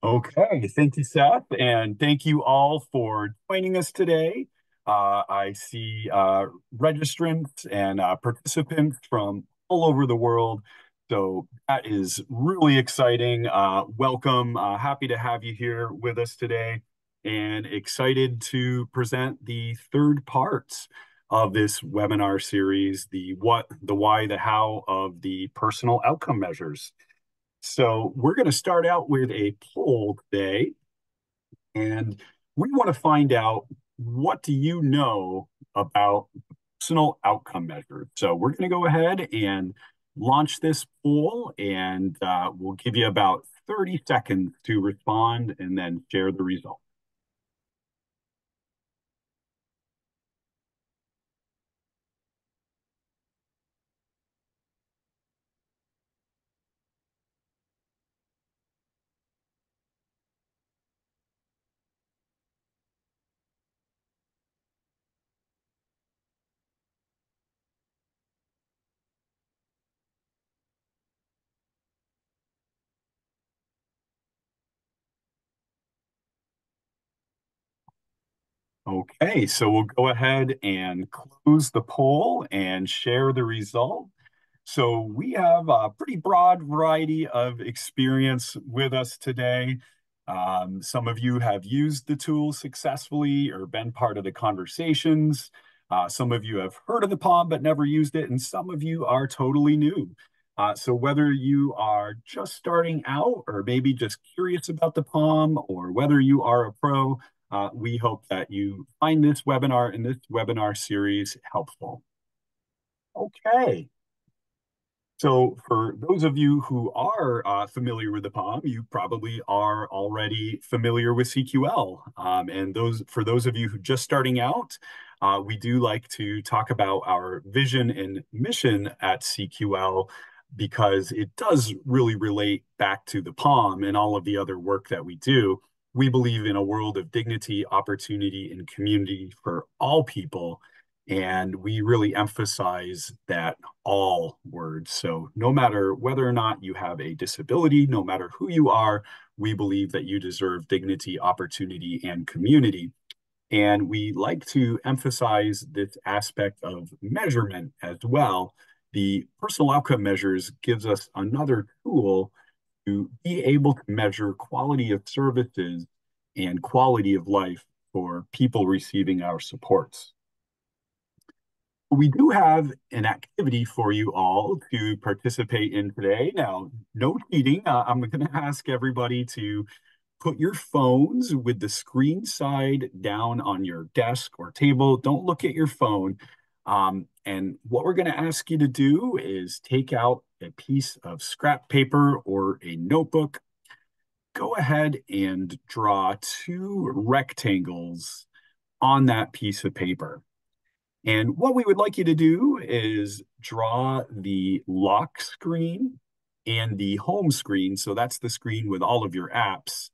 Okay, thank you, Seth, and thank you all for joining us today. I see registrants and participants from all over the world, so that is really exciting. Welcome, happy to have you here with us today, and excited to present the third parts of this webinar series, the what, the why, the how of the personal outcome measures. So we're going to start out with a poll today, and we want to find out, what do you know about personal outcome measures? So we're going to go ahead and launch this poll, and we'll give you about 30 seconds to respond and then share the results. Okay, so we'll go ahead and close the poll and share the result. So we have a pretty broad variety of experience with us today. Some of you have used the tool successfully or been part of the conversations. Some of you have heard of the POM but never used it, and some of you are totally new. So whether you are just starting out or maybe just curious about the POM, or whether you are a pro, we hope that you find this webinar and this webinar series helpful. Okay. So for those of you who are familiar with the POM, you probably are already familiar with CQL. And for those of you who are just starting out, we do like to talk about our vision and mission at CQL, because it does really relate back to the POM and all of the other work that we do. We believe in a world of dignity, opportunity, and community for all people. And we really emphasize that all words. So no matter whether or not you have a disability, no matter who you are, we believe that you deserve dignity, opportunity, and community. And we like to emphasize this aspect of measurement as well. The personal outcome measures gives us another tool to be able to measure quality of services and quality of life for people receiving our supports. We do have an activity for you all to participate in today. Now, no cheating. I'm going to ask everybody to put your phones with the screen side down on your desk or table. Don't look at your phone. And what we're going to ask you to do is take out a piece of scrap paper or a notebook. Go ahead and draw two rectangles on that piece of paper. And what we would like you to do is draw the lock screen and the home screen. So that's the screen with all of your apps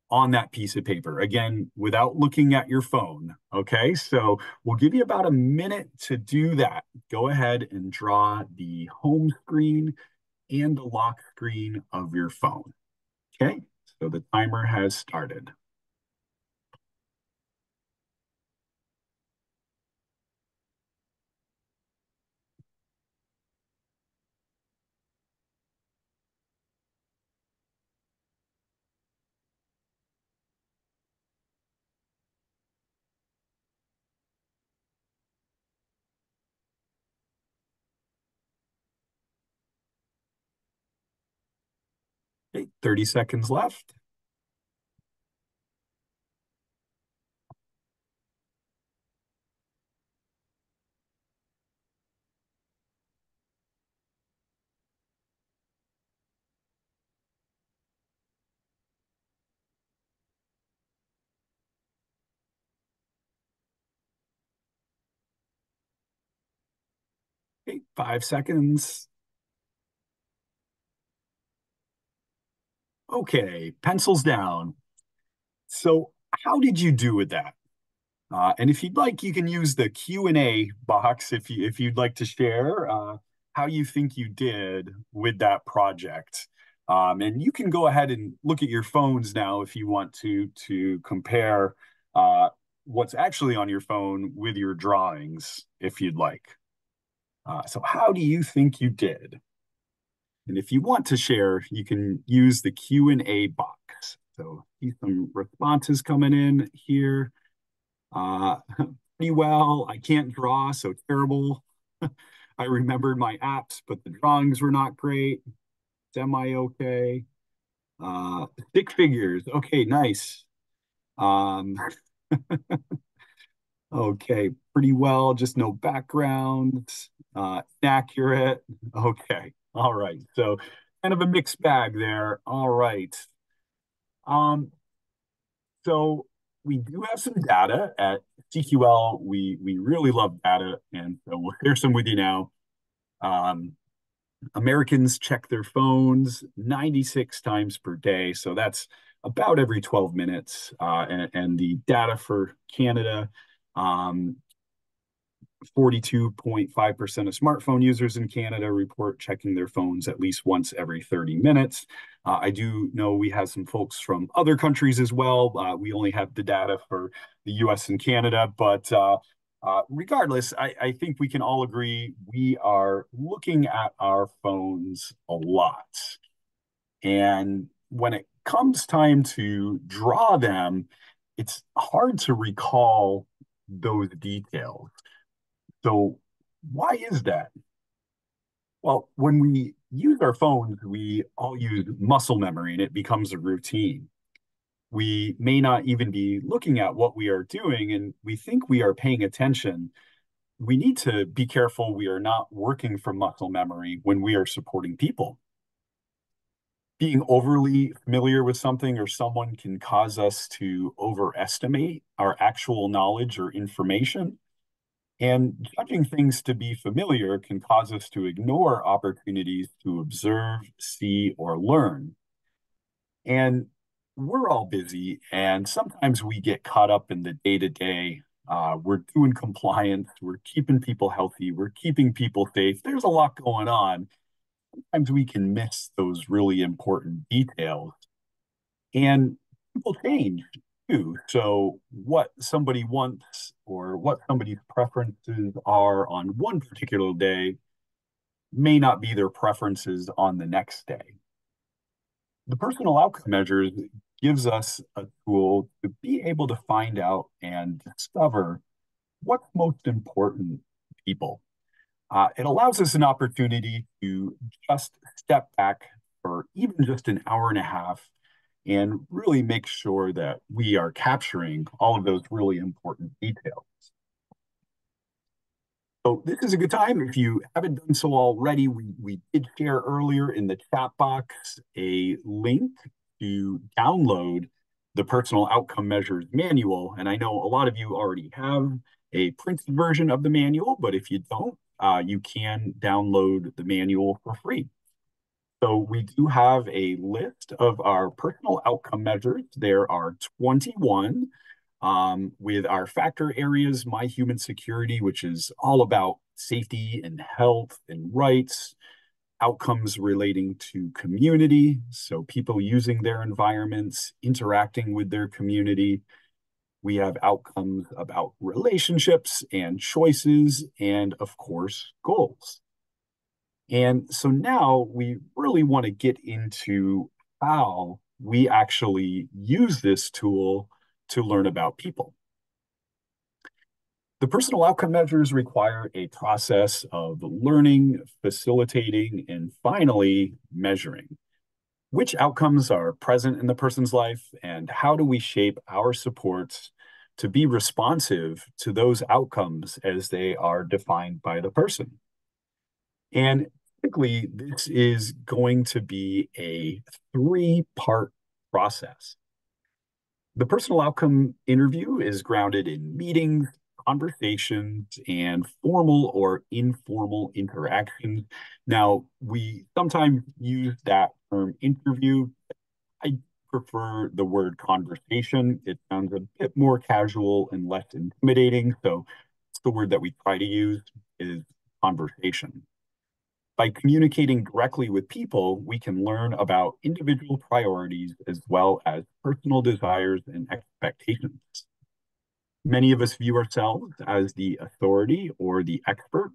on that piece of paper. Again, without looking at your phone. Okay, so we'll give you about a minute to do that. Go ahead and draw the home screen and the lock screen of your phone. Okay, so the timer has started. Okay, 30 seconds left. Okay, 5 seconds. Okay, pencils down. So how did you do with that? And if you'd like, you can use the Q&A box if you'd like to share how you think you did with that project. And you can go ahead and look at your phones now if you want to compare uh, what's actually on your phone with your drawings, if you'd like. So how do you think you did? And if you want to share, you can use the Q&A box. So see some responses coming in here. Pretty well. I can't draw, so terrible. I remembered my apps, but the drawings were not great. Semi okay. Stick figures. Okay, nice. Um, okay, pretty well. Just no background. Accurate. Okay. All right. So kind of a mixed bag there. All right. Um, so we do have some data at CQL. We really love data, and so we'll share some with you now. Um, Americans check their phones 96 times per day, so that's about every 12 minutes. And the data for Canada, um, 42.5% of smartphone users in Canada report checking their phones at least once every 30 minutes. I do know we have some folks from other countries as well. We only have the data for the US and Canada, but regardless, I think we can all agree we are looking at our phones a lot. And when it comes time to draw them, it's hard to recall those details. So why is that? Well, when we use our phones, we all use muscle memory and it becomes a routine. We may not even be looking at what we are doing and we think we are paying attention. We need to be careful we are not working from muscle memory when we are supporting people. Being overly familiar with something or someone can cause us to overestimate our actual knowledge or information. And judging things to be familiar can cause us to ignore opportunities to observe, see, or learn. And we're all busy, and sometimes we get caught up in the day to day. We're doing compliance, we're keeping people healthy, we're keeping people safe. There's a lot going on. Sometimes we can miss those really important details. And people change too. So what somebody wants or what somebody's preferences are on one particular day may not be their preferences on the next day. The personal outcome measures gives us a tool to be able to find out and discover what's most important to people. It allows us an opportunity to just step back for even just an hour and a half and really make sure that we are capturing all of those really important details. So this is a good time. If you haven't done so already, we did share earlier in the chat box a link to download the personal outcome measures manual. And I know a lot of you already have a printed version of the manual, but if you don't, you can download the manual for free. So we do have a list of our personal outcome measures. There are 21 with our factor areas, my human security, which is all about safety and health and rights, outcomes relating to community, so people using their environments, interacting with their community. We have outcomes about relationships and choices, and of course, goals. And so now we really want to get into how we actually use this tool to learn about people. The personal outcome measures require a process of learning, facilitating, and finally measuring. Which outcomes are present in the person's life, and how do we shape our supports to be responsive to those outcomes as they are defined by the person? And typically, this is going to be a three-part process. The personal outcome interview is grounded in meetings, conversations, and formal or informal interactions. Now, we sometimes use that term interview. I prefer the word conversation. It sounds a bit more casual and less intimidating. So it's the word that we try to use is conversation. By communicating directly with people, we can learn about individual priorities as well as personal desires and expectations. Many of us view ourselves as the authority or the expert,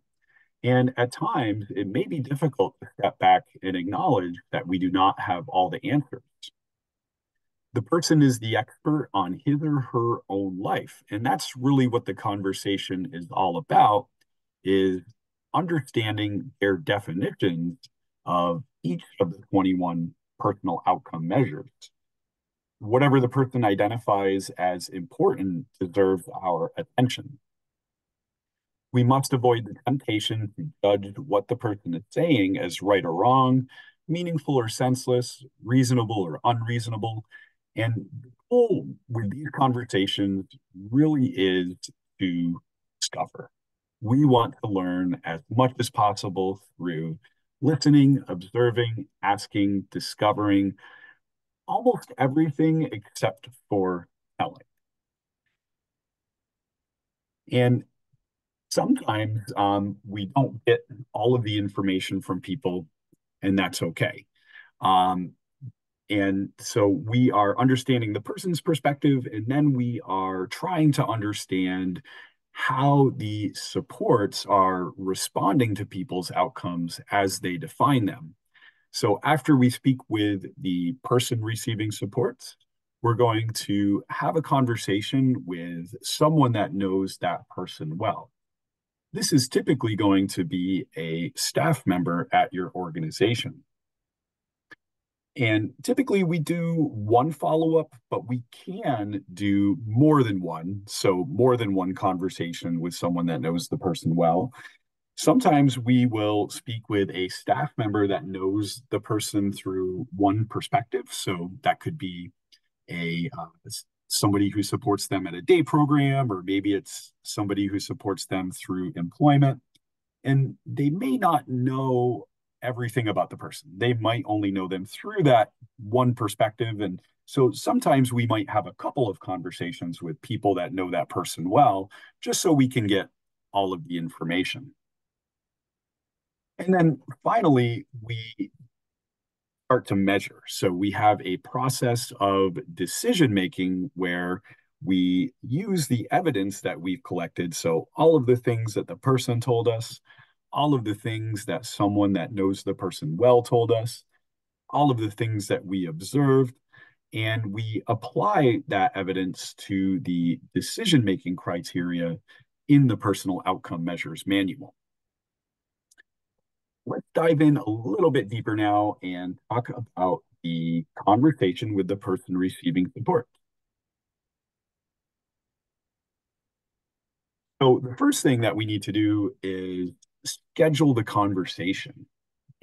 and at times it may be difficult to step back and acknowledge that we do not have all the answers. The person is the expert on his or her own life, and that's really what the conversation is all about, is understanding their definitions of each of the 21 personal outcome measures. Whatever the person identifies as important deserves our attention. We must avoid the temptation to judge what the person is saying as right or wrong, meaningful or senseless, reasonable or unreasonable. And the goal with these conversations really is to discover. We want to learn as much as possible through listening, observing, asking, discovering almost everything except for telling. And sometimes we don't get all of the information from people, and that's okay. Um, and so we are understanding the person's perspective, and then we are trying to understand how the supports are responding to people's outcomes as they define them. So after we speak with the person receiving supports, we're going to have a conversation with someone that knows that person well. This is typically going to be a staff member at your organization. And typically we do one follow-up, but we can do more than one. So more than one conversation with someone that knows the person well. Sometimes we will speak with a staff member that knows the person through one perspective. So that could be a somebody who supports them at a day program, or maybe it's somebody who supports them through employment. And they may not know everything about the person. They might only know them through that one perspective. And so sometimes we might have a couple of conversations with people that know that person well, just so we can get all of the information. And then finally, we start to measure. So we have a process of decision making where we use the evidence that we've collected. So all of the things that the person told us, all of the things that someone that knows the person well told us, all of the things that we observed, and we apply that evidence to the decision making criteria in the personal outcome measures manual. Let's dive in a little bit deeper now and talk about the conversation with the person receiving support. So the first thing that we need to do is schedule the conversation.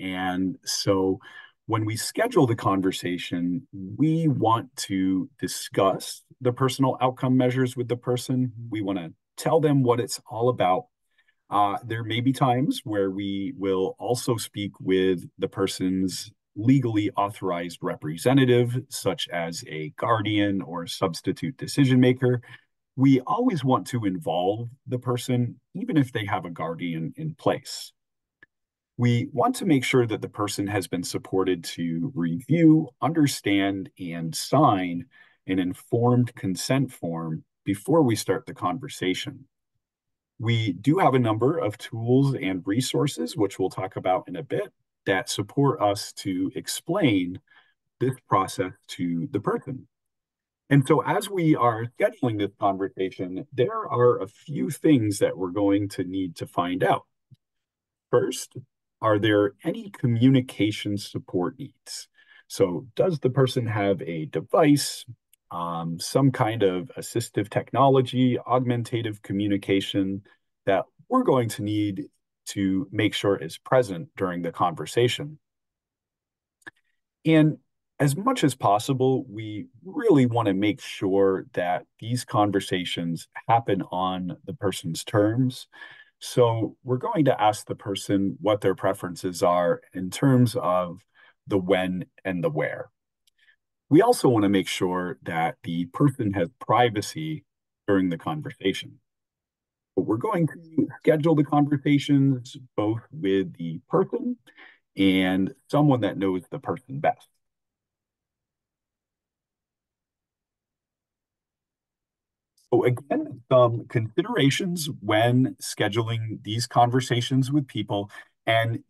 And so when we schedule the conversation, we want to discuss the personal outcome measures with the person. We want to tell them what it's all about. There may be times where we will also speak with the person's legally authorized representative, such as a guardian or a substitute decision maker. We always want to involve the person, even if they have a guardian in place. We want to make sure that the person has been supported to review, understand, and sign an informed consent form before we start the conversation. We do have a number of tools and resources, which we'll talk about in a bit, that support us to explain this process to the person. And so as we are scheduling this conversation, there are a few things that we're going to need to find out. First, are there any communication support needs? So does the person have a device, some kind of assistive technology, augmentative communication that we're going to need to make sure is present during the conversation? And as much as possible, we really want to make sure that these conversations happen on the person's terms. So we're going to ask the person what their preferences are in terms of the when and the where. We also want to make sure that the person has privacy during the conversation. But we're going to schedule the conversations both with the person and someone that knows the person best. So again, some considerations when scheduling these conversations with people. And,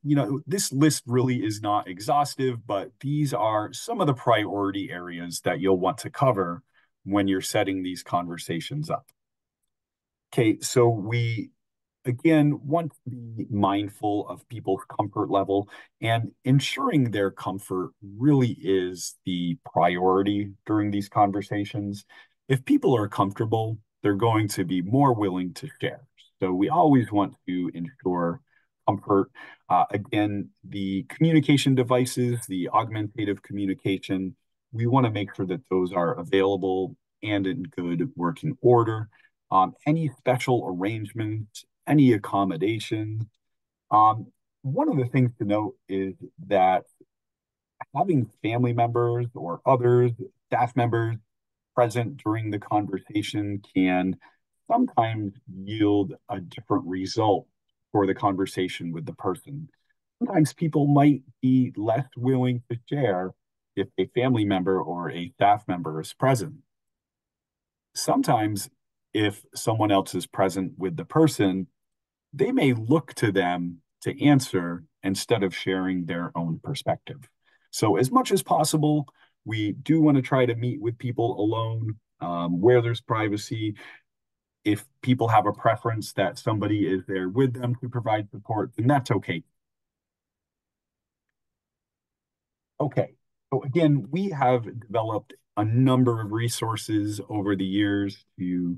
this list really is not exhaustive, but these are some of the priority areas that you'll want to cover when you're setting these conversations up. Okay, so we again want to be mindful of people's comfort level, and ensuring their comfort really is the priority during these conversations. If people are comfortable, they're going to be more willing to share. So we always want to ensure comfort. Again, the communication devices, the augmentative communication, we want to make sure that those are available and in good working order. Any special arrangements, any accommodation. One of the things to note is that having family members or others, staff members present during the conversation can sometimes yield a different result for the conversation with the person. Sometimes people might be less willing to share if a family member or a staff member is present. Sometimes, if someone else is present with the person, they may look to them to answer instead of sharing their own perspective. So, as much as possible, we do want to try to meet with people alone where there's privacy. If people have a preference that somebody is there with them to provide support, then that's okay. Okay. So again, we have developed a number of resources over the years to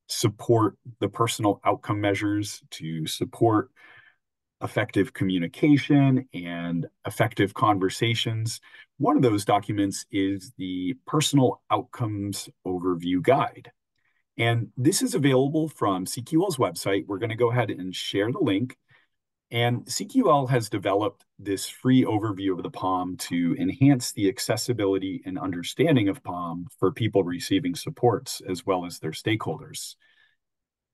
support the personal outcome measures, to support effective communication and effective conversations. One of those documents is the Personal Outcomes Overview Guide. And this is available from CQL's website. We're going to go ahead and share the link. And CQL has developed this free overview of the POM to enhance the accessibility and understanding of POM for people receiving supports as well as their stakeholders.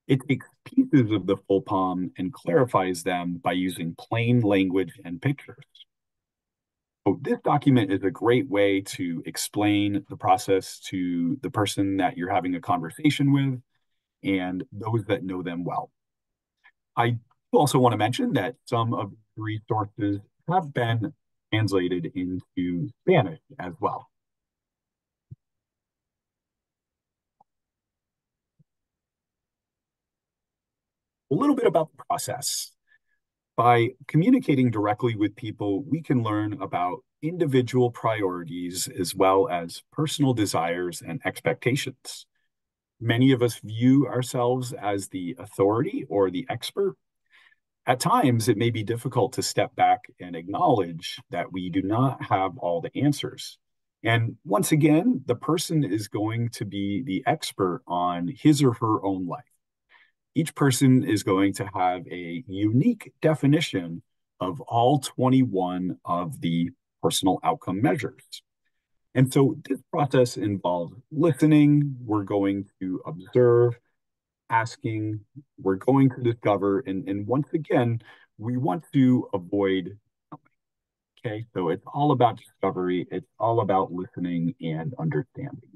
It takes pieces of the full POM and clarifies them by using plain language and pictures. So this document is a great way to explain the process to the person that you're having a conversation with and those that know them well. I also want to mention that some of the resources have been translated into Spanish as well. A little bit about the process. By communicating directly with people, we can learn about individual priorities as well as personal desires and expectations. Many of us view ourselves as the authority or the expert. At times, it may be difficult to step back and acknowledge that we do not have all the answers. And once again, the person is going to be the expert on his or her own life. Each person is going to have a unique definition of all 21 of the personal outcome measures. And so this process involves listening, we're going to observe, asking, we're going to discover, and once again, we want to avoid. Okay, so it's all about discovery, it's all about listening and understanding.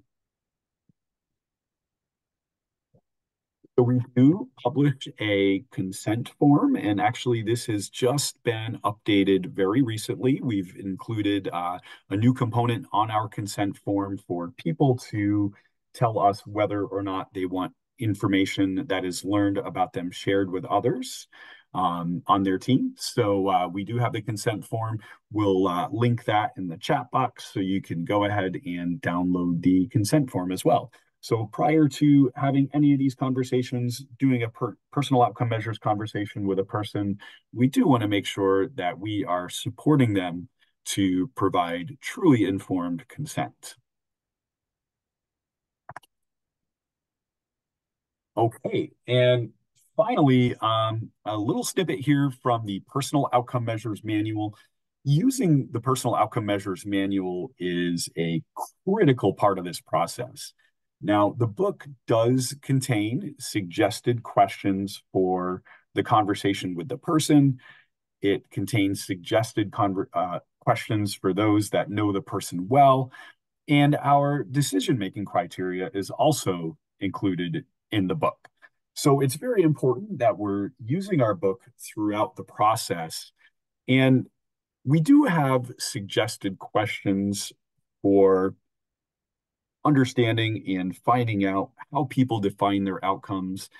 So we do publish a consent form, and actually, this has just been updated very recently. We've included a new component on our consent form for people to tell us whether or not they want information that is learned about them shared with others on their team. So we do have the consent form. We'll link that in the chat box so you can go ahead and download the consent form as well. So prior to having any of these conversations, doing a personal outcome measures conversation with a person, we do want to make sure that we are supporting them to provide truly informed consent. Okay, and finally, a little snippet here from the Personal Outcome Measures Manual. Using the Personal Outcome Measures Manual is a critical part of this process. Now, the book does contain suggested questions for the conversation with the person. It contains suggested questions for those that know the person well. And our decision-making criteria is also included in the book. So it's very important that we're using our book throughout the process. And we do have suggested questions for understanding and finding out how people define their outcomes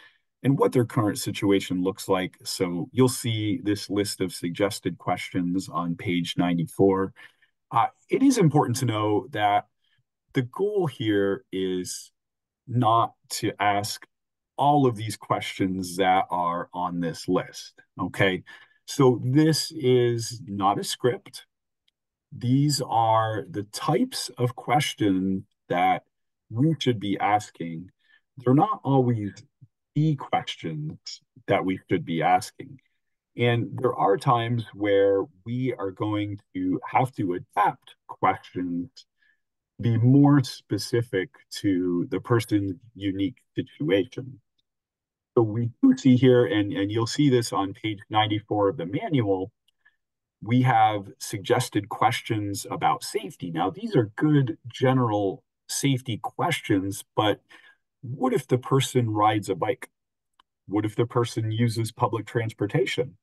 and what their current situation looks like. So you'll see this list of suggested questions on page 94. It is important to know that the goal here is not to ask all of these questions that are on this list. Okay. So this is not a script. These are the types of questions that we should be asking. They're not always the questions that we should be asking. And there are times where we are going to have to adapt questions, be more specific to the person's unique situation. So we do see here, and you'll see this on page 94 of the manual, we have suggested questions about safety. Now, these are good general safety questions, but what if the person rides a bike? What if the person uses public transportation?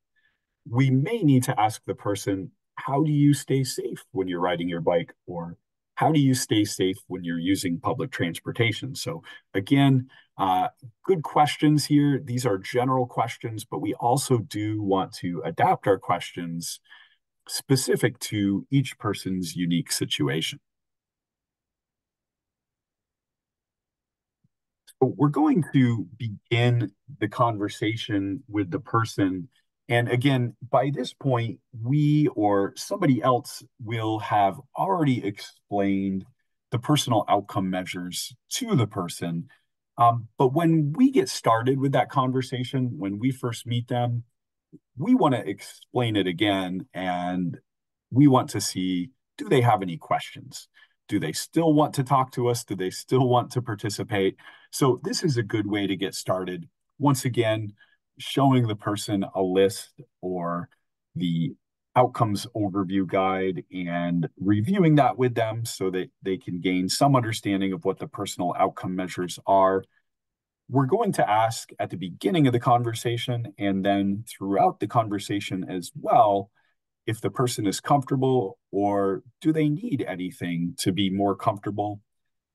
We may need to ask the person, how do you stay safe when you're riding your bike? Or how do you stay safe when you're using public transportation? So again, uh, good questions here. These are general questions, but we also do want to adapt our questions specific to each person's unique situation. So we're going to begin the conversation with the person. And again, by this point, we or somebody else will have already explained the personal outcome measures to the person. But when we get started with that conversation, when we first meet them, we want to explain it again and we want to see, do they have any questions? Do they still want to talk to us? Do they still want to participate? So this is a good way to get started. Once again, showing the person a list or the outcomes overview guide and reviewing that with them so that they can gain some understanding of what the personal outcome measures are. We're going to ask at the beginning of the conversation and then throughout the conversation as well if the person is comfortable or do they need anything to be more comfortable.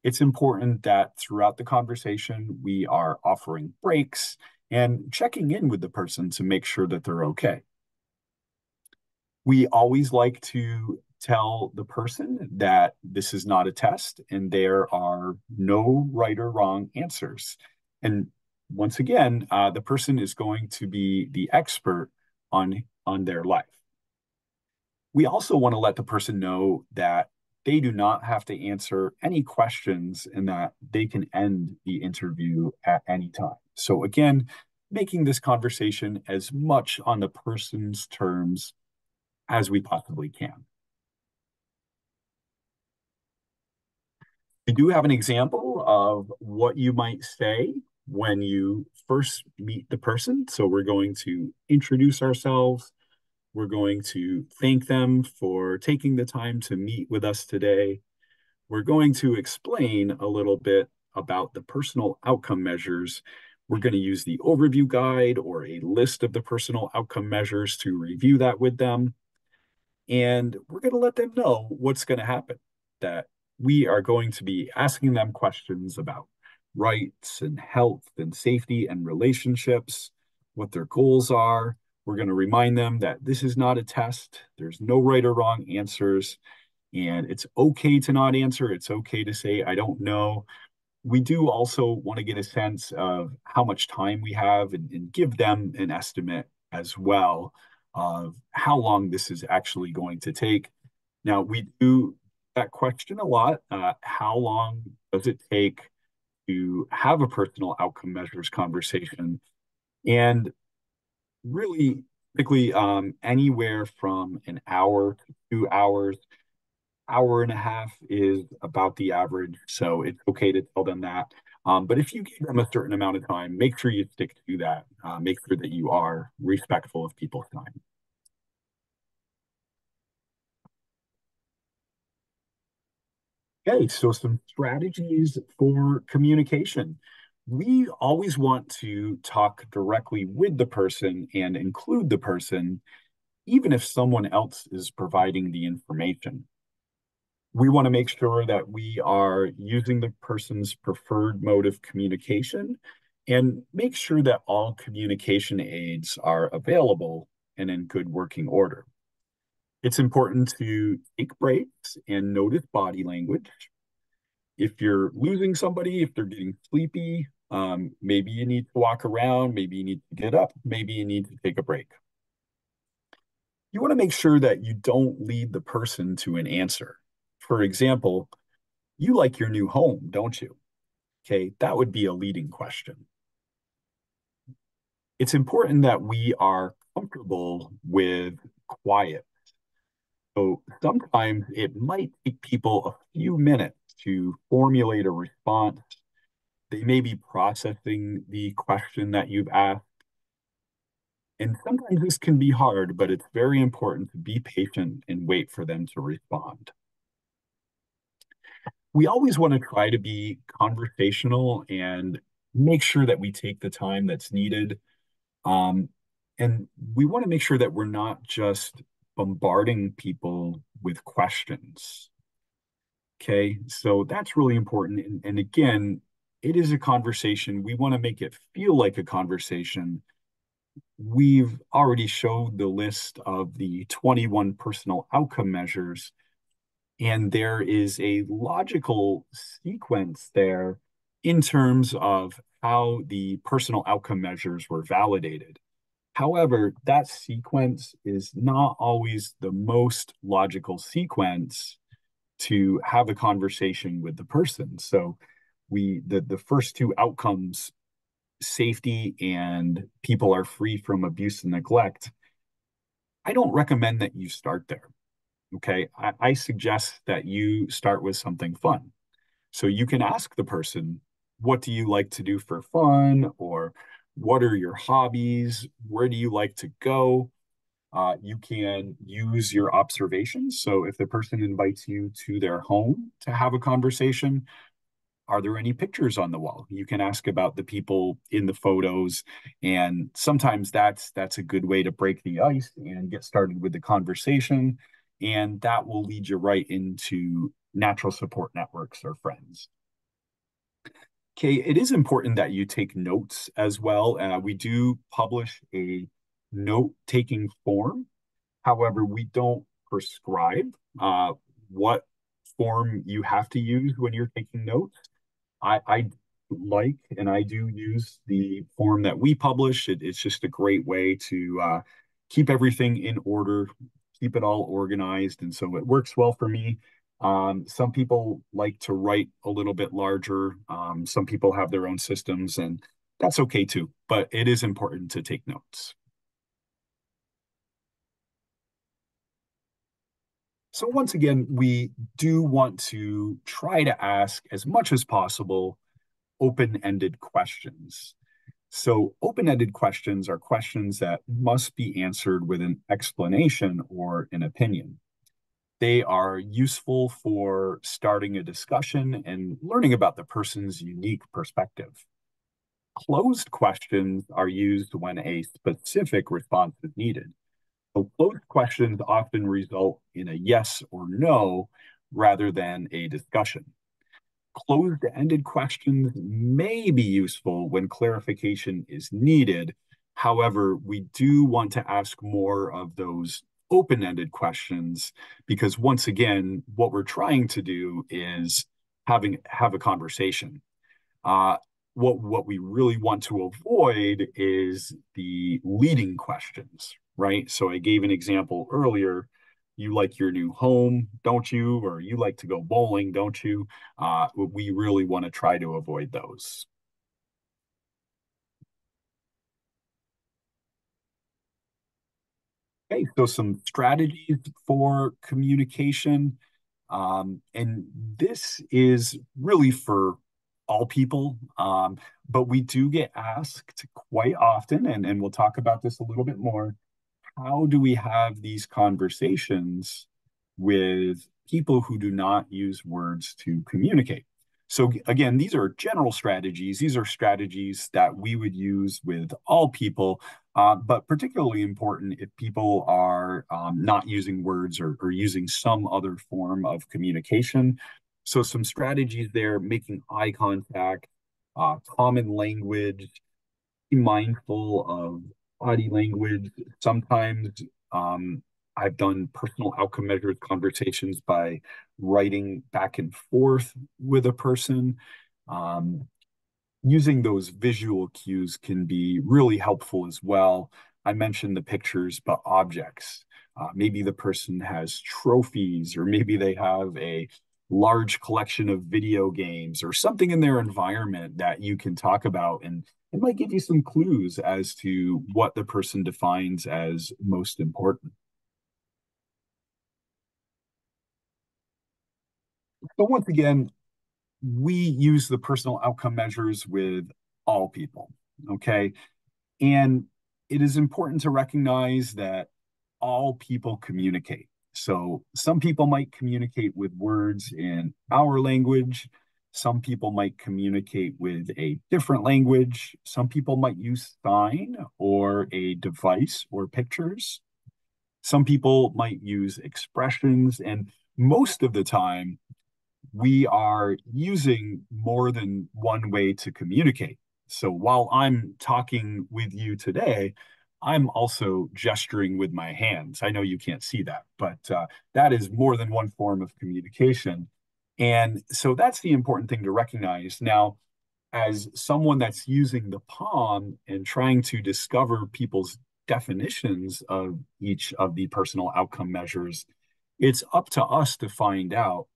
It's important that throughout the conversation, we are offering breaks and checking in with the person to make sure that they're okay. We always like to tell the person that this is not a test and there are no right or wrong answers. And once again, the person is going to be the expert on their life. We also want to let the person know that they do not have to answer any questions and that they can end the interview at any time. So again, making this conversation as much on the person's terms as we possibly can. We do have an example of what you might say when you first meet the person. So we're going to introduce ourselves. We're going to thank them for taking the time to meet with us today. We're going to explain a little bit about the personal outcome measures. We're going to use the overview guide or a list of the personal outcome measures to review that with them. And we're going to let them know what's going to happen, that we are going to be asking them questions about rights and health and safety and relationships, what their goals are. We're going to remind them that this is not a test. There's no right or wrong answers. And it's okay to not answer. It's okay to say, I don't know. We do also want to get a sense of how much time we have and give them an estimate as well of how long this is actually going to take. Now, we do that question a lot. How long does it take to have a personal outcome measures conversation? And really, typically, anywhere from an hour to 2 hours. hour and a half is about the average, so it's okay to tell them that. But if you give them a certain amount of time, make sure you stick to that. Make sure that you are respectful of people's time. Okay, so some strategies for communication. We always want to talk directly with the person and include the person, even if someone else is providing the information. We want to make sure that we are using the person's preferred mode of communication and make sure that all communication aids are available and in good working order. It's important to take breaks and notice body language. If you're losing somebody, if they're getting sleepy, maybe you need to walk around, maybe you need to get up, maybe you need to take a break. You want to make sure that you don't lead the person to an answer. For example, you like your new home, don't you? Okay, that would be a leading question. It's important that we are comfortable with quiet. So sometimes it might take people a few minutes to formulate a response. They may be processing the question that you've asked. And sometimes this can be hard, but it's very important to be patient and wait for them to respond. We always want to try to be conversational and make sure that we take the time that's needed. Um, and we want to make sure that we're not just bombarding people with questions. Okay, so that's really important. And again, it is a conversation. We want to make it feel like a conversation. We've already showed the list of the 21 personal outcome measures, and there is a logical sequence there in terms of how the personal outcome measures were validated. However, that sequence is not always the most logical sequence to have a conversation with the person. So the first two outcomes, safety and people are free from abuse and neglect, I don't recommend that you start there. Okay. I suggest that you start with something fun. So you can ask the person, what do you like to do for fun? Or what are your hobbies? Where do you like to go? You can use your observations. So if the person invites you to their home to have a conversation, are there any pictures on the wall? You can ask about the people in the photos, and sometimes that's a good way to break the ice and get started with the conversation, and that will lead you right into natural support networks or friends. Okay, it is important that you take notes as well. We do publish a note-taking form. However, we don't prescribe what form you have to use when you're taking notes. I like and I do use the form that we publish. It's just a great way to keep everything in order, keep it all organized, and so it works well for me. Some people like to write a little bit larger. Some people have their own systems, and that's okay too. But it is important to take notes. So once again, we do want to try to ask as much as possible open-ended questions. So open-ended questions are questions that must be answered with an explanation or an opinion. They are useful for starting a discussion and learning about the person's unique perspective. Closed questions are used when a specific response is needed. So closed questions often result in a yes or no rather than a discussion. Closed-ended questions may be useful when clarification is needed. However, we do want to ask more of those open-ended questions because once again, what we're trying to do is have a conversation. Uh, what we really want to avoid is the leading questions, right? So I gave an example earlier. You like your new home, don't you? Or you like to go bowling, don't you? We really want to try to avoid those. Okay, so some strategies for communication. And this is really for all people, but we do get asked quite often, and we'll talk about this a little bit more. How do we have these conversations with people who do not use words to communicate? So again, these are general strategies. These are strategies that we would use with all people, but particularly important if people are not using words or using some other form of communication. So some strategies there: making eye contact, common language, be mindful of body language. Sometimes I've done personal outcome measures conversations by writing back and forth with a person. Um, Using those visual cues can be really helpful as well. I mentioned the pictures, but objects. Maybe the person has trophies, or maybe they have a large collection of video games or something in their environment that you can talk about. And it might give you some clues as to what the person defines as most important. But once again, we use the personal outcome measures with all people. Okay. And it is important to recognize that all people communicate. So some people might communicate with words in our language. Some people might communicate with a different language. Some people might use sign or a device or pictures. Some people might use expressions. And most of the time, we are using more than one way to communicate. So while I'm talking with you today, I'm also gesturing with my hands. I know you can't see that, but that is more than one form of communication. And so that's the important thing to recognize. Now, as someone that's using the palm and trying to discover people's definitions of each of the personal outcome measures, it's up to us to find out,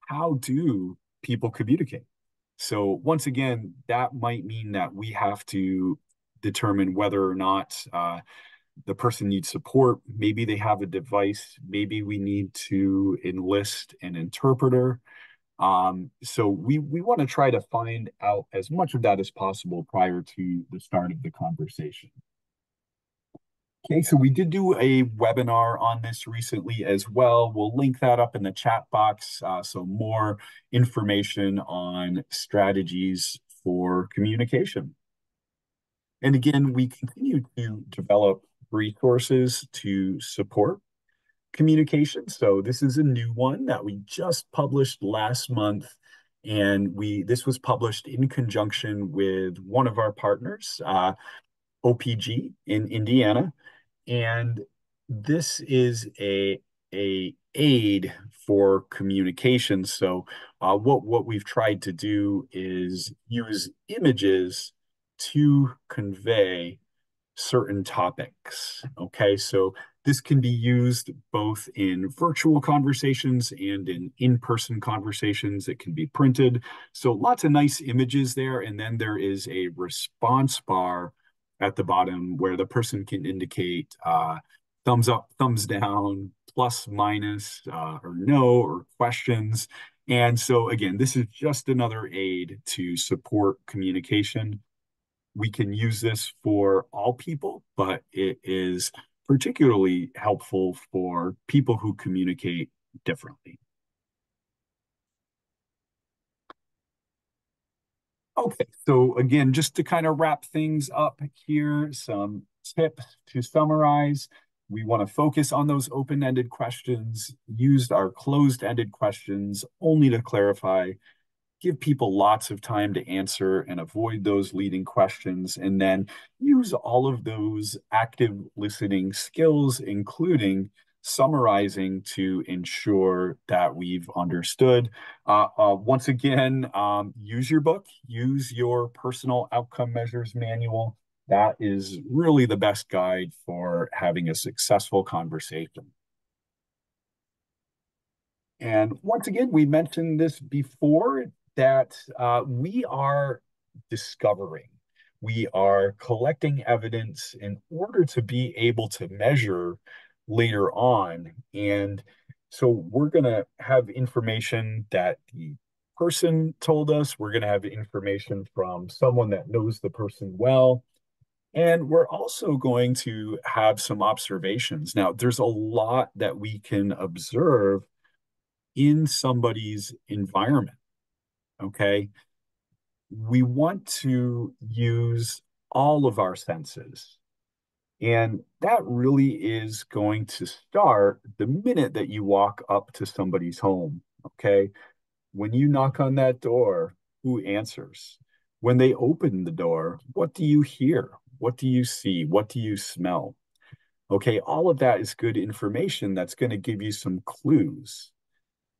how do people communicate? So once again, that might mean that we have to determine whether or not the person needs support. Maybe they have a device. Maybe we need to enlist an interpreter. So we want to try to find out as much of that as possible prior to the start of the conversation. Okay, so we did do a webinar on this recently as well. We'll link that up in the chat box. So more information on strategies for communication. And again, we continue to develop resources to support communication. So this is a new one that we just published last month. And this was published in conjunction with one of our partners, OPG in Indiana. And this is a aid for communication. So what we've tried to do is use images to convey certain topics. Okay, so this can be used both in virtual conversations and in in-person conversations. It can be printed. So lots of nice images there. And then there is a response bar at the bottom where the person can indicate thumbs up, thumbs down, plus, minus, or no, or questions. And so again, this is just another aid to support communication. We can use this for all people, but it is particularly helpful for people who communicate differently. Okay, so again, just to kind of wrap things up here, some tips to summarize. We want to focus on those open-ended questions, use our closed-ended questions only to clarify, give people lots of time to answer and avoid those leading questions, and then use all of those active listening skills, including summarizing, to ensure that we've understood. Once again, use your book, use your personal outcome measures manual. That is really the best guide for having a successful conversation. And once again, we mentioned this before, that we are discovering, we are collecting evidence in order to be able to measure later on. And So we're going to have information that the person told us. We're going to have information from someone that knows the person well. And we're also going to have some observations. Now, there's a lot that we can observe in somebody's environment. Okay. We want to use all of our senses. And that really is going to start the minute that you walk up to somebody's home. Okay. When you knock on that door, who answers? When they open the door, what do you hear? What do you see? What do you smell? Okay. All of that is good information that's going to give you some clues.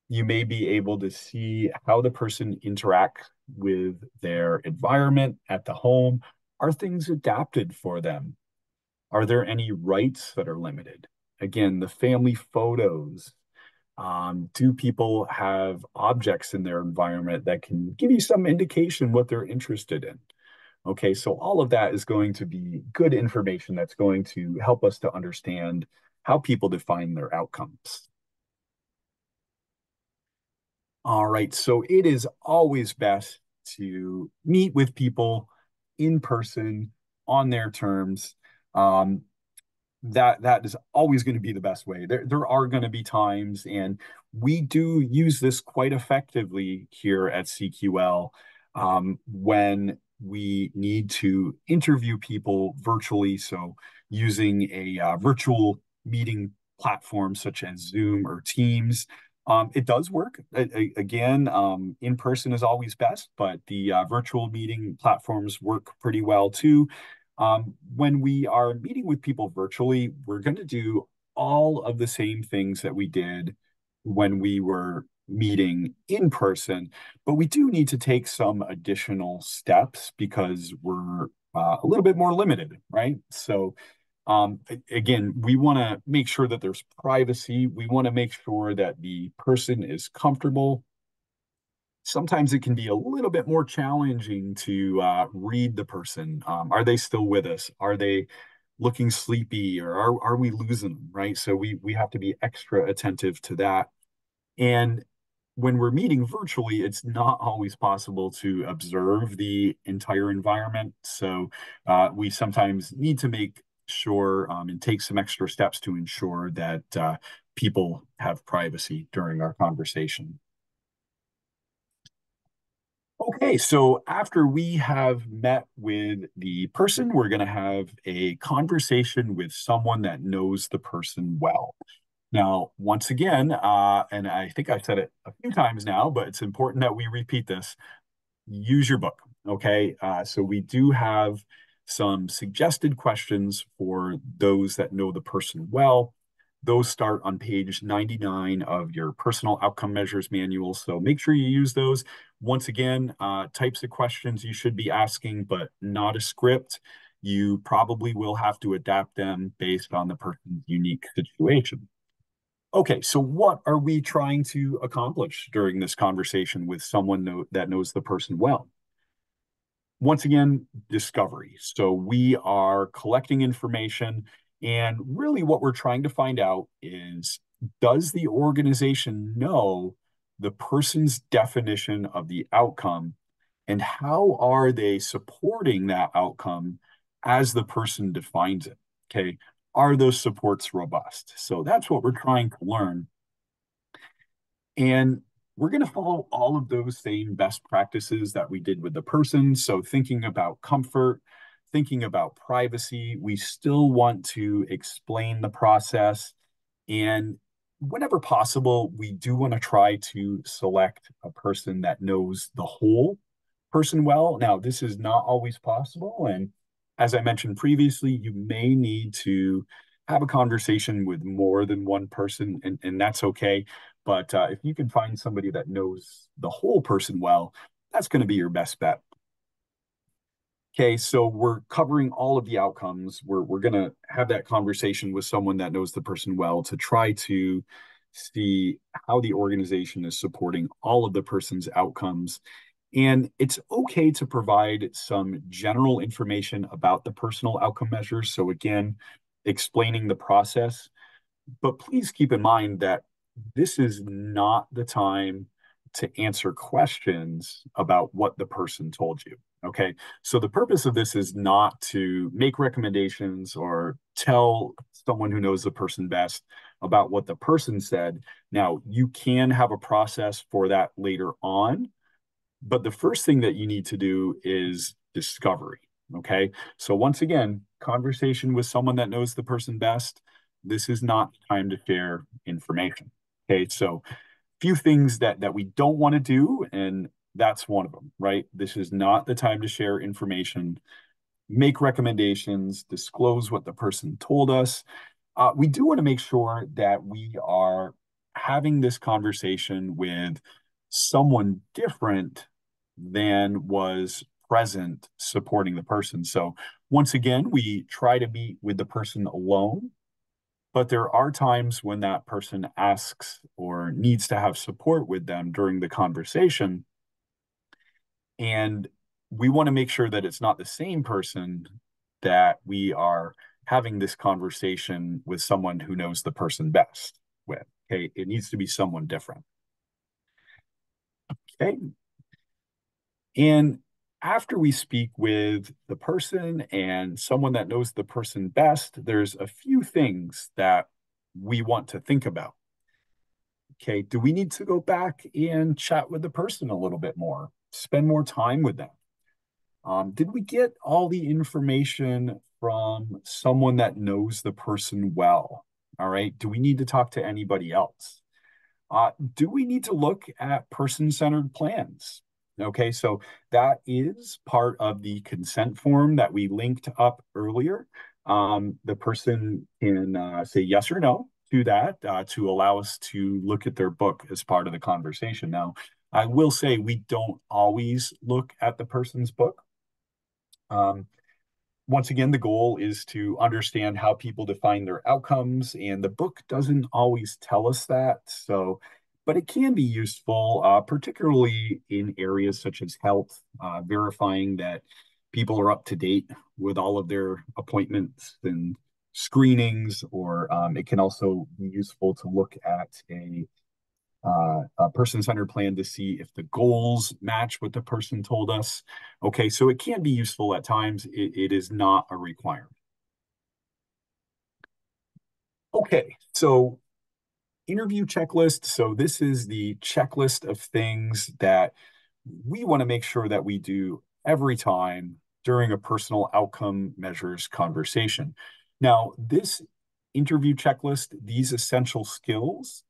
You may be able to see how the person interacts with their environment at the home. Are things adapted for them? Are there any rights that are limited? Again, the family photos. Do people have objects in their environment that can give you some indication what they're interested in? Okay, so all of that is going to be good information that's going to help us to understand how people define their outcomes. All right, so it is always best to meet with people in person on their terms. Um, that is always going to be the best way. There are going to be times, and we do use this quite effectively here at CQL, when we need to interview people virtually. So using a virtual meeting platform such as Zoom or Teams. It does work. Again, in person is always best, but the virtual meeting platforms work pretty well too. When we are meeting with people virtually, we're going to do all of the same things that we did when we were meeting in person, but we do need to take some additional steps because we're a little bit more limited, right? So, again, we want to make sure that there's privacy. We want to make sure that the person is comfortable. Sometimes it can be a little bit more challenging to read the person. Are they still with us? Are they looking sleepy, or are we losing them, right? So we have to be extra attentive to that. And when we're meeting virtually, it's not always possible to observe the entire environment. So we sometimes need to make sure and take some extra steps to ensure that people have privacy during our conversation. Okay, so after we have met with the person, we're going to have a conversation with someone that knows the person well. Now, once again, and I think I've said it a few times now, but it's important that we repeat this. Use your book. Okay. So we do have some suggested questions for those that know the person well. Those start on page 99 of your personal outcome measures manual. So make sure you use those. Once again, types of questions you should be asking, but not a script. You probably will have to adapt them based on the person's unique situation. Okay, so what are we trying to accomplish during this conversation with someone that knows the person well? Once again, discovery. So we are collecting information, and really what we're trying to find out is, does the organization know the person's definition of the outcome, and how are they supporting that outcome as the person defines it? Okay, are those supports robust? So that's what we're trying to learn. And we're going to follow all of those same best practices that we did with the person. So, thinking about comfort, thinking about privacy, we still want to explain the process. And whenever possible, we do want to try to select a person that knows the whole person well. Now, this is not always possible. And as I mentioned previously, you may need to have a conversation with more than one person, and that's okay. But if you can find somebody that knows the whole person well, that's going to be your best bet. Okay, so we're covering all of the outcomes. We're going to have that conversation with someone that knows the person well to try to see how the organization is supporting all of the person's outcomes. And it's okay to provide some general information about the personal outcome measures. So again, explaining the process, but please keep in mind that this is not the time to answer questions about what the person told you. Okay. So the purpose of this is not to make recommendations or tell someone who knows the person best about what the person said. Now, you can have a process for that later on, but the first thing that you need to do is discovery. Okay. So once again, conversation with someone that knows the person best. This is not time to share information. Okay. So few things that we don't want to do, and that's one of them, right? This is not the time to share information, make recommendations, disclose what the person told us. We do want to make sure that we are having this conversation with someone different than was present supporting the person. So once again, we try to meet with the person alone, but there are times when that person asks or needs to have support with them during the conversation. And we want to make sure that it's not the same person, that we are having this conversation with someone who knows the person best with. Okay. It needs to be someone different. Okay. And after we speak with the person and someone that knows the person best, there's a few things that we want to think about. Okay, do we need to go back and chat with the person a little bit more, spend more time with them? Did we get all the information from someone that knows the person well? All right, do we need to talk to anybody else? Do we need to look at person-centered plans? Okay, so that is part of the consent form that we linked up earlier. The person can say yes or no to that to allow us to look at their book as part of the conversation. Now, I will say we don't always look at the person's book. Um, Once again, the goal is to understand how people define their outcomes, and the book doesn't always tell us that. So, but it can be useful, particularly in areas such as health, verifying that people are up to date with all of their appointments and screenings, or it can also be useful to look at a person-centered plan to see if the goals match what the person told us. Okay, so it can be useful at times. It is not a requirement. Okay, so interview checklist. So this is the checklist of things that we want to make sure that we do every time during a personal outcome measures conversation. Now, this interview checklist, these essential skills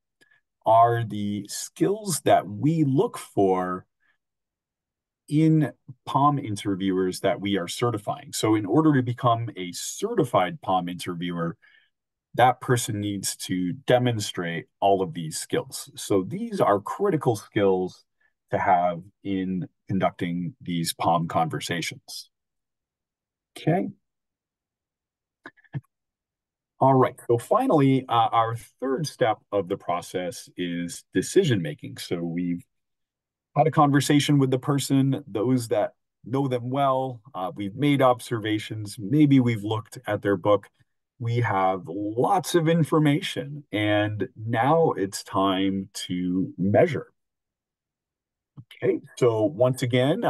are the skills that we look for in POM interviewers that we are certifying. So, in order to become a certified POM interviewer, that person needs to demonstrate all of these skills. So, these are critical skills to have in conducting these POM conversations. Okay. All right. So, finally, our third step of the process is decision making. So, we've had a conversation with the person, those that know them well. We've made observations. Maybe we've looked at their book. We have lots of information, and now it's time to measure. Okay, so once again,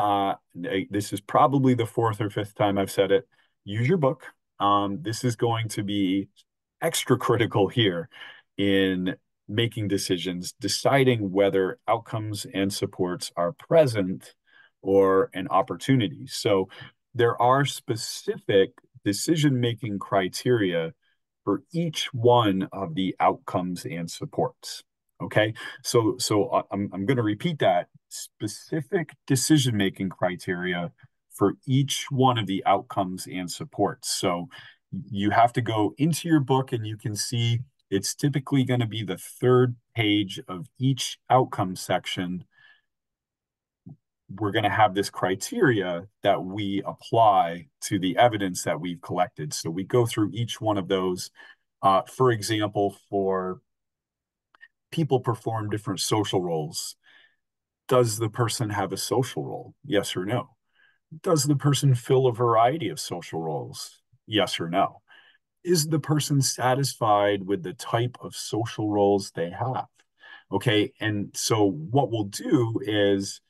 this is probably the fourth or fifth time I've said it. Use your book. This is going to be extra critical here in making decisions, deciding whether outcomes and supports are present or an opportunity. So there are specific decision-making criteria for each one of the outcomes and supports. Okay, so I'm going to repeat that: specific decision-making criteria for each one of the outcomes and supports. So you have to go into your book and you can see it's typically going to be the third page of each outcome section. We're going to have this criteria that we apply to the evidence that we've collected. So we go through each one of those. For example, for people perform different social roles. Does the person have a social role? Yes or no? Does the person fill a variety of social roles? Yes or no? Is the person satisfied with the type of social roles they have? Okay. And so what we'll do is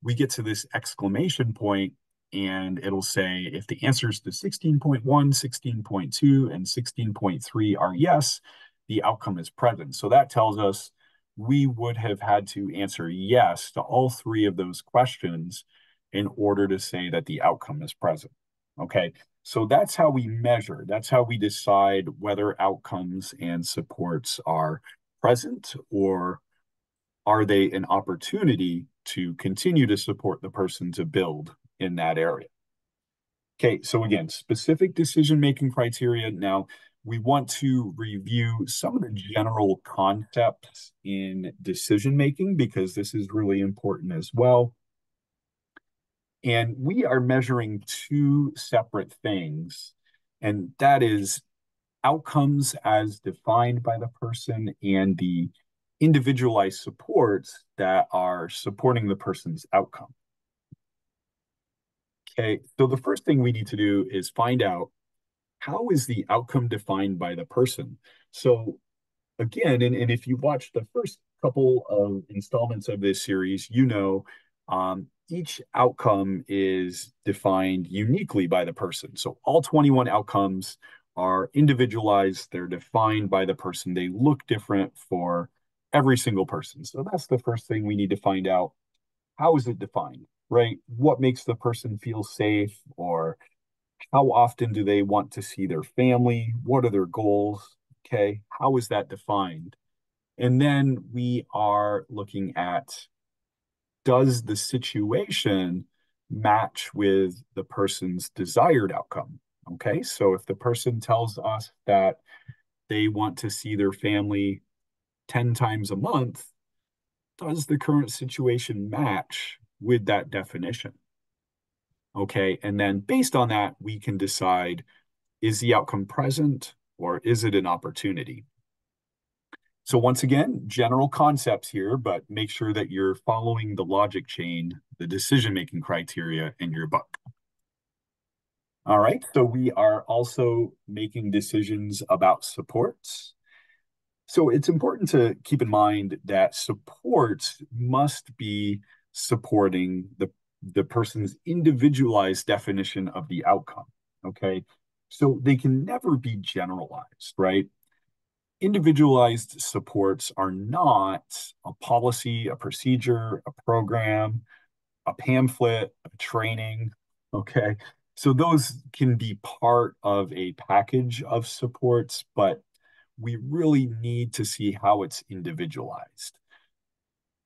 we get to this exclamation point and it'll say if the answers to 16.1, 16.2, and 16.3 are yes, the outcome is present. So that tells us we would have had to answer yes to all three of those questions in order to say that the outcome is present. Okay. So that's how we measure. That's how we decide whether outcomes and supports are present or are they an opportunity to continue to support the person to build in that area? Okay, so again, specific decision-making criteria. Now, we want to review some of the general concepts in decision-making because this is really important as well. And we are measuring two separate things, and that is outcomes as defined by the person and the individualized supports that are supporting the person's outcome. Okay, so the first thing we need to do is find out how is the outcome defined by the person. So again, and if you watch the first couple of installments of this series, you know each outcome is defined uniquely by the person. So all 21 outcomes are individualized, they're defined by the person, they look different for every single person. So that's the first thing we need to find out. How is it defined, right? What makes the person feel safe, or how often do they want to see their family? What are their goals? Okay, how is that defined? And then we are looking at, does the situation match with the person's desired outcome? Okay, so if the person tells us that they want to see their family 10 times a month, does the current situation match with that definition? Okay, and then based on that, we can decide, is the outcome present or is it an opportunity? So once again, general concepts here, but make sure that you're following the logic chain, the decision-making criteria in your book. All right, so we are also making decisions about supports. So it's important to keep in mind that supports must be supporting the person's individualized definition of the outcome. Okay, so they can never be generalized, right? Individualized supports are not a policy, a procedure, a program, a pamphlet, a training. Okay. So those can be part of a package of supports, but we really need to see how it's individualized.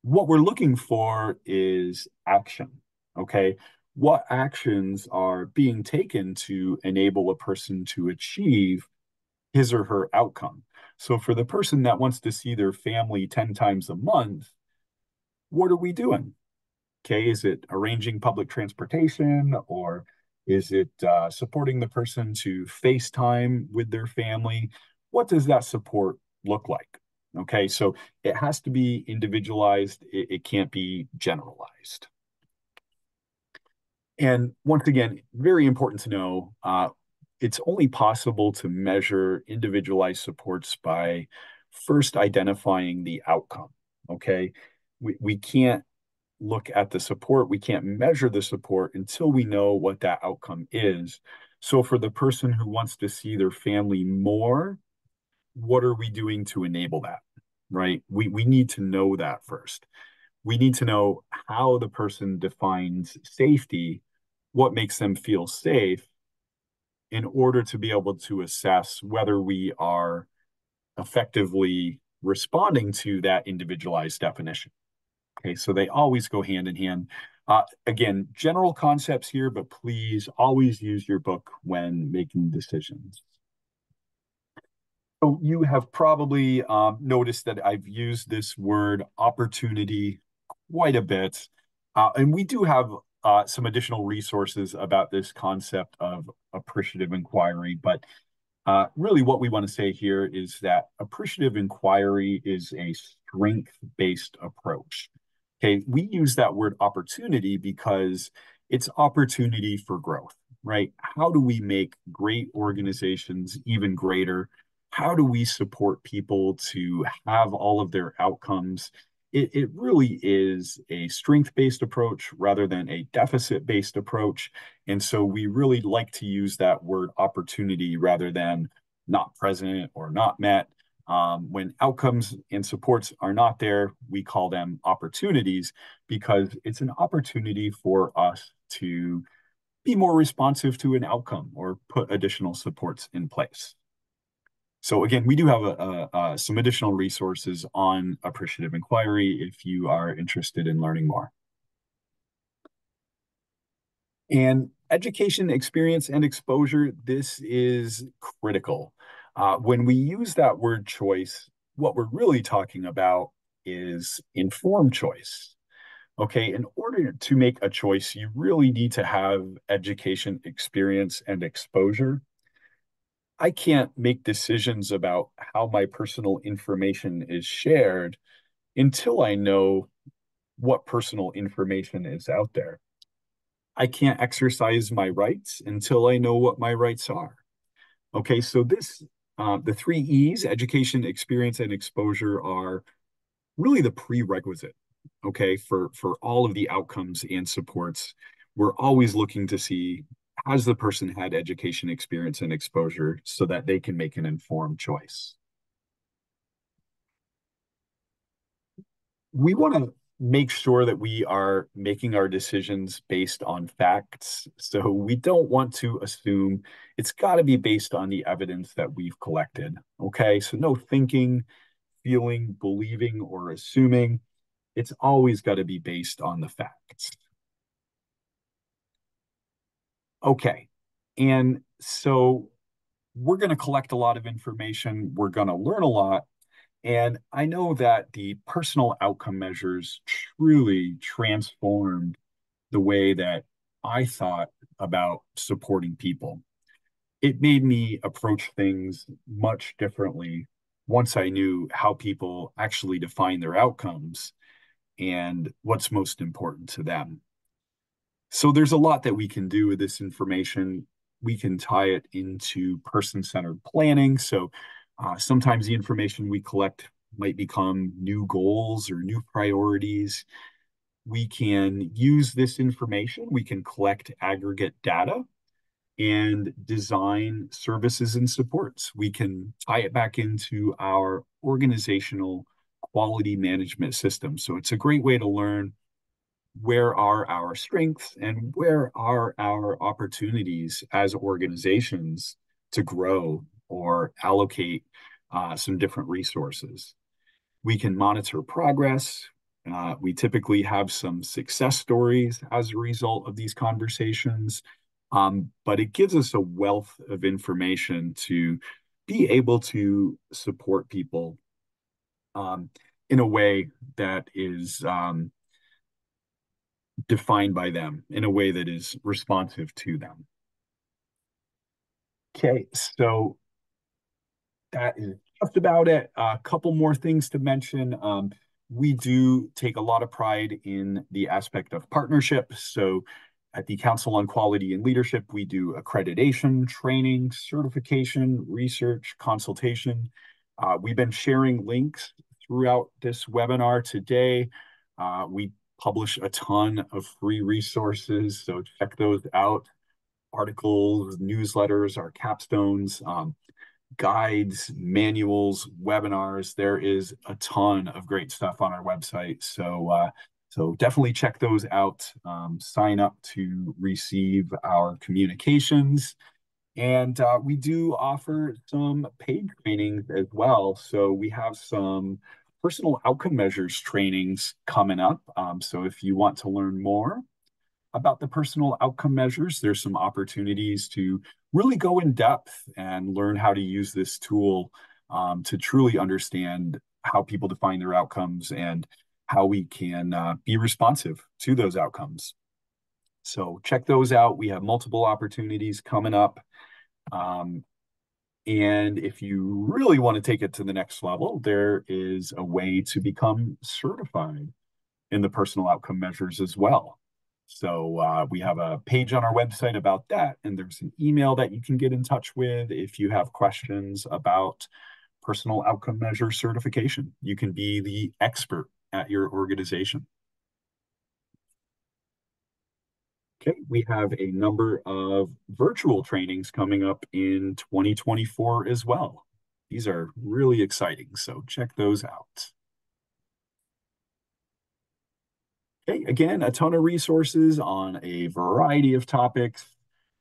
What we're looking for is action. Okay. What actions are being taken to enable a person to achieve his or her outcome? So for the person that wants to see their family 10 times a month, what are we doing? Okay, is it arranging public transportation, or is it supporting the person to FaceTime with their family? What does that support look like? Okay, so it has to be individualized. It can't be generalized. And once again, very important to know, it's only possible to measure individualized supports by first identifying the outcome. Okay, we can't look at the support, we can't measure the support until we know what that outcome is. So for the person who wants to see their family more, what are we doing to enable that? Right? We need to know that first. We need to know how the person defines safety, what makes them feel safe, in order to be able to assess whether we are effectively responding to that individualized definition. Okay, so they always go hand in hand. Again, general concepts here, but please always use your book when making decisions. So you have probably noticed that I've used this word opportunity quite a bit. And we do have some additional resources about this concept of appreciative inquiry, but really what we want to say here is that appreciative inquiry is a strength-based approach. Okay, we use that word opportunity because it's opportunity for growth, right? How do we make great organizations even greater? how do we support people to have all of their outcomes? It really is a strength-based approach rather than a deficit-based approach. And so we really like to use that word opportunity rather than not present or not met. When outcomes and supports are not there, we call them opportunities because it's an opportunity for us to be more responsive to an outcome or put additional supports in place. So again, we do have some additional resources on appreciative inquiry if you are interested in learning more. And education, experience, and exposure, this is critical. When we use that word choice, what we're really talking about is informed choice. Okay, in order to make a choice, you really need to have education, experience, and exposure. I can't make decisions about how my personal information is shared until I know what personal information is out there. I can't exercise my rights until I know what my rights are. Okay, so the three E's, education, experience, and exposure, are really the prerequisite, okay, for all of the outcomes and supports. We're always looking to see, has the person had education, experience, and exposure so that they can make an informed choice. We want to make sure that we are making our decisions based on facts. So we don't want to assume. It's got to be based on the evidence that we've collected. Okay, so no thinking, feeling, believing, or assuming. It's always got to be based on the facts. Okay. And so we're going to collect a lot of information. We're going to learn a lot. And I know that the personal outcome measures truly transformed the way that I thought about supporting people. It made me approach things much differently once I knew how people actually define their outcomes and what's most important to them. So there's a lot that we can do with this information. We can tie it into person-centered planning. So sometimes the information we collect might become new goals or new priorities. We can use this information. We can collect aggregate data and design services and supports. We can tie it back into our organizational quality management system. So it's a great way to learn where are our strengths and where are our opportunities as organizations to grow or allocate some different resources. We can monitor progress. We typically have some success stories as a result of these conversations, but it gives us a wealth of information to be able to support people in a way that is defined by them, in a way that is responsive to them. Okay, so that is just about it. A couple more things to mention. We do take a lot of pride in the aspect of partnership. So at the Council on Quality and Leadership, we do accreditation, training, certification, research, consultation. We've been sharing links throughout this webinar today. We publish a ton of free resources, so check those out. Articles, newsletters, our capstones, guides, manuals, webinars. There is a ton of great stuff on our website. So definitely check those out. Sign up to receive our communications. And we do offer some paid trainings as well. So we have some personal outcome measures trainings coming up. So if you want to learn more about the personal outcome measures, there's some opportunities to really go in depth and learn how to use this tool to truly understand how people define their outcomes and how we can be responsive to those outcomes. So check those out. We have multiple opportunities coming up. And if you really want to take it to the next level, there is a way to become certified in the personal outcome measures as well. So we have a page on our website about that, and there's an email that you can get in touch with if you have questions about personal outcome measure certification. You can be the expert at your organization. Okay, we have a number of virtual trainings coming up in 2024 as well. These are really exciting, so check those out. Okay, again, a ton of resources on a variety of topics.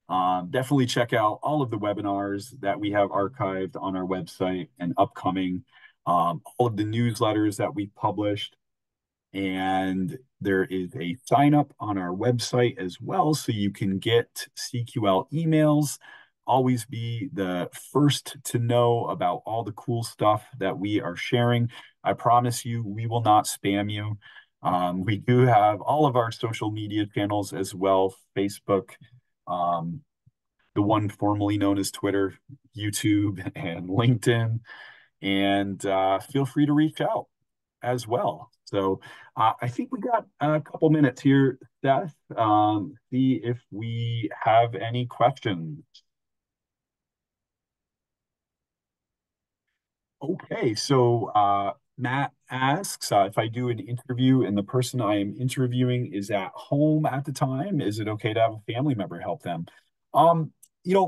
Definitely check out all of the webinars that we have archived on our website and upcoming, all of the newsletters that we've published. And there is a sign up on our website as well, so you can get CQL emails. Always be the first to know about all the cool stuff that we are sharing. I promise you, we will not spam you. We do have all of our social media channels as well, Facebook, um, the one formerly known as Twitter, YouTube, and LinkedIn. And feel free to reach out as well. So I think we got a couple minutes here, Seth. See if we have any questions. Okay, so Matt asks if I do an interview and the person I am interviewing is at home at the time, is it okay to have a family member help them? Um,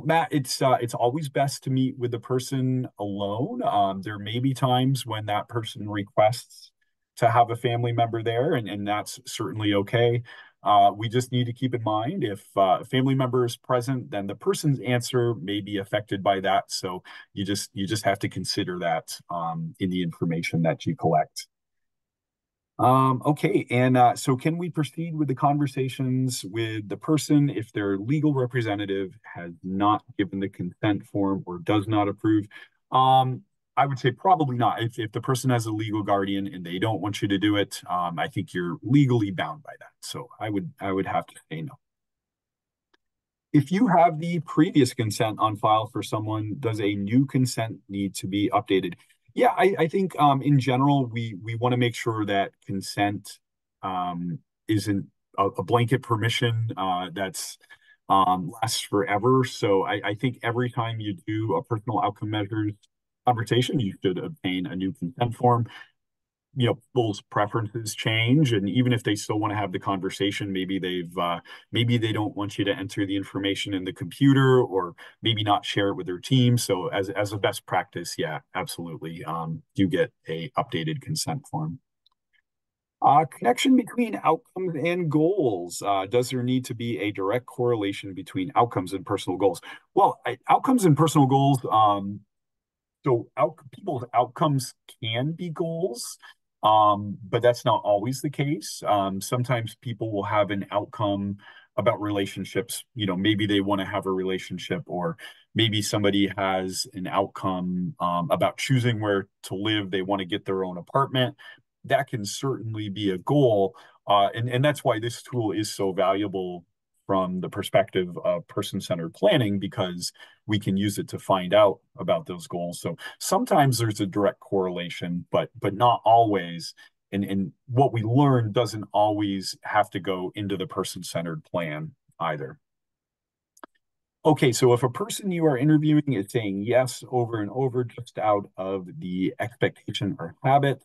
Matt, it's always best to meet with the person alone. There may be times when that person requests to have a family member there, and that's certainly okay. We just need to keep in mind if a family member is present, then the person's answer may be affected by that. So you just have to consider that in the information that you collect. Okay, and so can we proceed with the conversations with the person if their legal representative has not given the consent form or does not approve? Um, I would say probably not. If the person has a legal guardian and they don't want you to do it, I think you're legally bound by that. So I would have to say no. If you have the previous consent on file for someone, does a new consent need to be updated? Yeah, I think in general, we want to make sure that consent isn't a blanket permission that's lasts forever. So I think every time you do a personal outcome measures conversation, you should obtain a new consent form. People's preferences change, and even if they still want to have the conversation, maybe they don't want you to enter the information in the computer, or maybe not share it with their team. So as a best practice, yeah, absolutely, you get a updated consent form. Connection between outcomes and goals. Does there need to be a direct correlation between outcomes and personal goals? Well, outcomes and personal goals, so people's outcomes can be goals, but that's not always the case. Sometimes people will have an outcome about relationships. Maybe they want to have a relationship, or maybe somebody has an outcome about choosing where to live. They want to get their own apartment. That can certainly be a goal. And that's why this tool is so valuable from the perspective of person-centered planning, because we can use it to find out about those goals. So sometimes there's a direct correlation, but not always. And what we learn doesn't always have to go into the person-centered plan either. Okay, so if a person you are interviewing is saying yes over and over just out of the expectation or habit,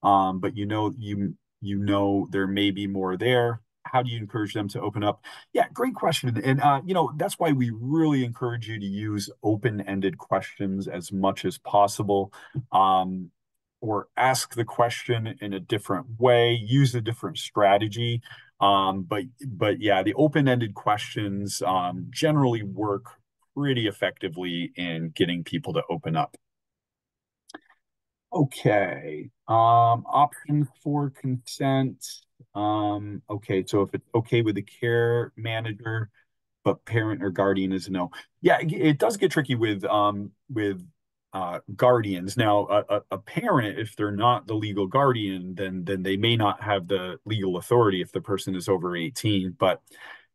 but you know there may be more there. How do you encourage them to open up? Yeah, great question. And that's why we really encourage you to use open-ended questions as much as possible. Or ask the question in a different way, use a different strategy. But yeah, the open-ended questions generally work pretty effectively in getting people to open up. Okay. Options for consent. Okay, so if it's okay with the care manager, but parent or guardian is no. Yeah, it does get tricky with guardians. Now, a parent, if they're not the legal guardian, then they may not have the legal authority if the person is over 18. But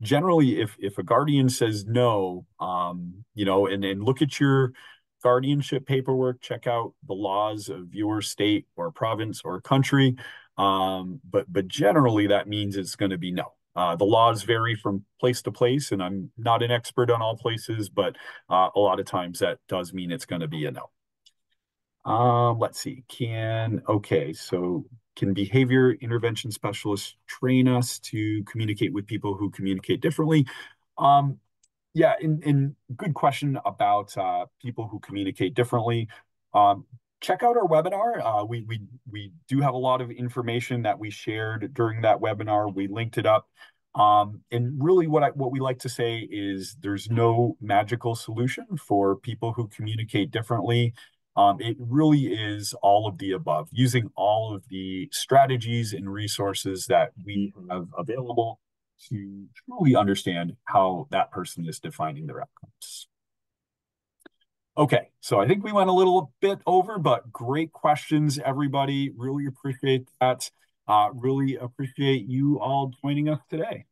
generally, if a guardian says no, and look at your guardianship paperwork, check out the laws of your state or province or country. But generally, that means it's going to be no. The laws vary from place to place, and I'm not an expert on all places, but a lot of times that does mean it's going to be a no. Let's see. Okay, so can behavior intervention specialists train us to communicate with people who communicate differently? Um, yeah, in good question about people who communicate differently. Um, Check out our webinar. We do have a lot of information that we shared during that webinar. We linked it up. And really what we like to say is there's no magical solution for people who communicate differently. It really is all of the above, using all of the strategies and resources that we have available to truly understand how that person is defining their outcomes. Okay, so I think we went a little bit over, but great questions, everybody. Really appreciate that. Really appreciate you all joining us today.